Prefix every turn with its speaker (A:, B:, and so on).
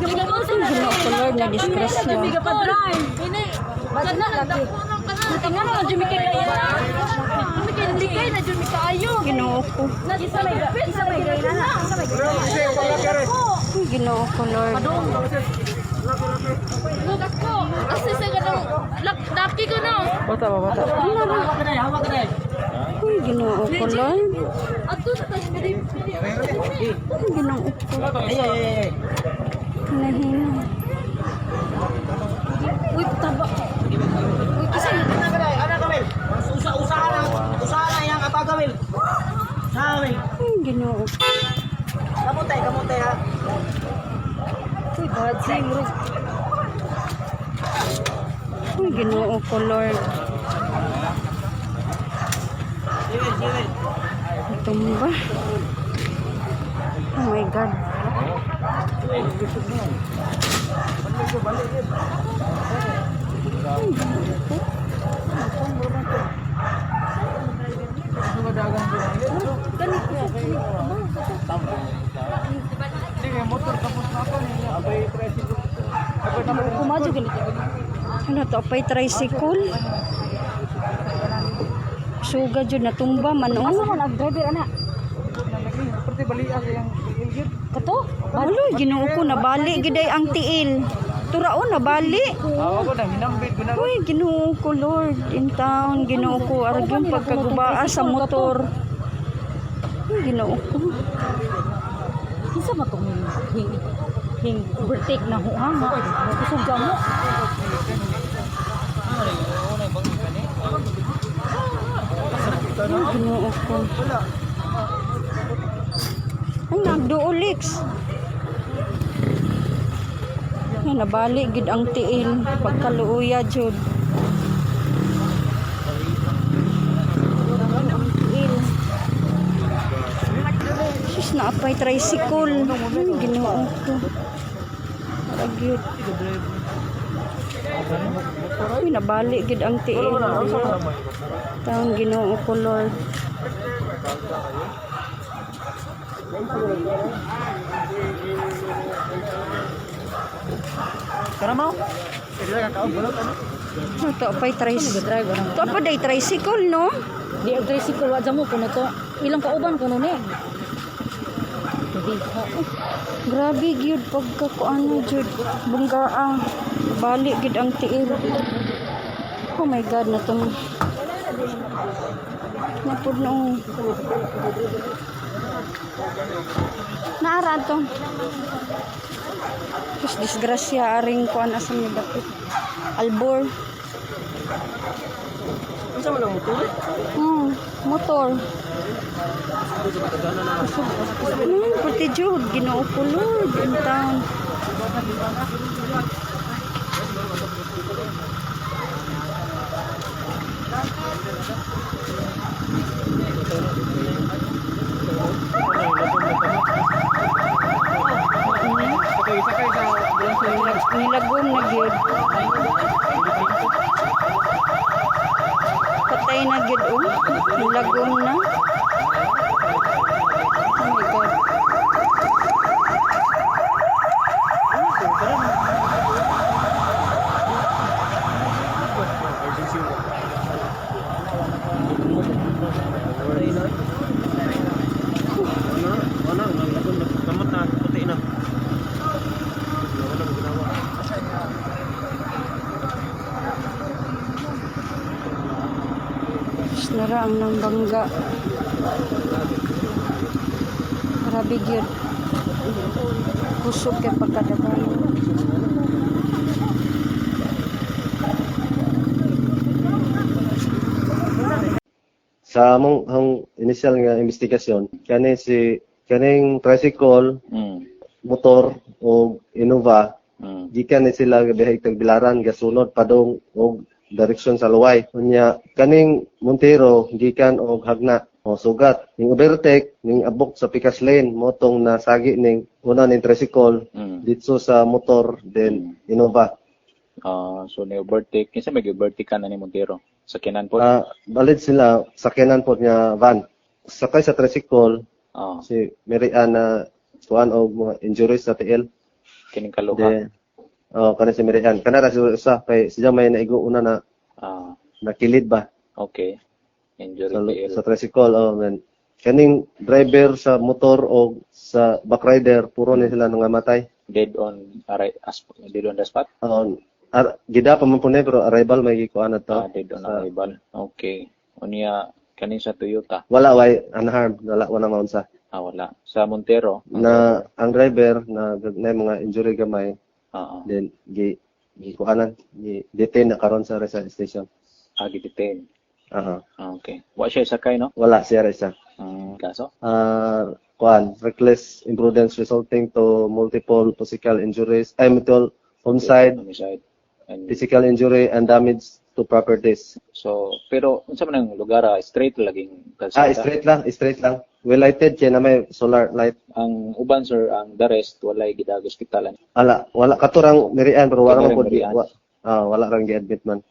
A: Ginoo ko Lord na disgrasya.
B: Biga pa drive. Ini. Kana lagi. Tingnan mo jumi kay kaya. Jumi kay hindi kay na jumi kayo.
A: Ginoo ko.
B: Isa may gay na. Isa may gay na.
A: Ginoo ko Lord.
B: Lugat ko. Kasi sa ganang laki ko no.
C: Bata ba, bata?
B: Hawak ka na.
A: Uy, Ginoo ko Lord.
B: Ato sa tayo.
A: Ginoo ko.
C: Ay.
A: Nahina.
B: Uy, taba. Uy, kasi
C: Ana Kamil. Usaha na yang apa Kamil? Kamil.
A: Uy, Ginoo ko.
C: Kamuntay ha.
B: uy, bad sing ro.
A: Uy, Ginoo ko Lord.
C: Jiwel.
A: Tumba. Oh my God.
B: Kumaju ganito.
A: Ano to? Pa'y tricycle? Suga dyan natumba man
B: Asa
A: oh.
B: man nag-driver ana?
C: Seperti balian yang ilgit.
B: Kato?
A: Aloy, Ginoo ko nabali giday ang tiil. Turao nabali.
C: Ako na hinambit ko na.
A: Uy, Ginoo ko Lord. In town, Ginoo ko argyong pagkagubaa sa motor. Uy, Ginoo ko.
B: Isa man tong hing overtake na huang ha. Kusog ka mo.
A: Uy, Ginoo ko. Ay, nagduulix. Ay, nabali gid ang tiil. Pagkaluuya, Jud. Ang tiil. Sus, naapay tricycle. Ay, Ginoo ko. Ragyot. Uy, nabali gid ang tiil. Taong Ginoo ko, Lord.
C: Karena mau? Jadi kakak bolot ano?
A: Ito pa'y tricycle. Ito pa day tricycle, no?
B: Di ang tricycle wa mo kuno to. Ilang kauban kuno ni.
A: Grabe gyud pagkakuano jud. Bunggaa. Balik gid ang tiil. Oh my God, na tong napud no. Naara to. Kus disgrasya aring kuan asam ni dapit. Albor.
C: Bisa mo lang motor?
A: Motor. Pati jud Ginoo ko Lord in town.
C: Sakay sa bulan sa
A: Nilagom na gyud. Patay na gyud oh. Nilagom na. Oh my God. Nara ang nang bangga. Grabe gyud. Kusog kay pagkadagan.
D: Sa among initial nga investigasyon, kaning tricycle, motor o Innova, gikan ni sila bihay tagbilaran gasunod padong og direksyon sa luway. Unya kaning Montero gikan og hagna o sugat. Ning overtake ning abok sa pikas lane motong nasagi ning una ning tricycle dito sa motor then Innova.
E: So ni overtake kinsa may overtake ka na ni Montero sa kinan po.
D: Balid sila sa kanan po niya van. Sakay sa tricycle si Mary Ann na kuan og mga injuries sa tiil.
E: kining kaluha.
D: Then, kana si Mirian. Kana ra si usa kay siya may naigo una na
E: Ah,
D: nakilid ba
E: okay. Injury
D: sa,
E: PL.
D: sa tricycle. Man. Kaning driver sa motor o sa backrider, puro ni sila nangamatay.
E: Dead on dead on the spot.
D: Gida pa man po na, pero arrival may gikuan na to.
E: Dead on arrival. Okay. Unya kaning sa Toyota.
D: Wala way unharmed, wala maunsa.
E: Wala. Sa Montero.
D: Na ang driver na mga injury gamay,
E: Oo.
D: then gikuanan, detain na karon sa Rizal Station.
E: Gidetain.
D: Aha.
E: Okay. Wa siya sakay, no?
D: Wala siya isa.
E: Kaso?
D: Reckless imprudence resulting to multiple physical injuries, multiple homicide,
E: Homicide. And
D: physical injury and damage to properties.
E: so, pero unsa man ang lugar, straight laging kalsada?
D: Straight lang. Well lighted kaya na may solar light.
E: Ang uban sir, ang the rest walay gidag hospitalan.
D: Wala katurang Mirian pero wala man
E: Kanang
D: pud
E: Mirian.
D: wala rang gi-admit man.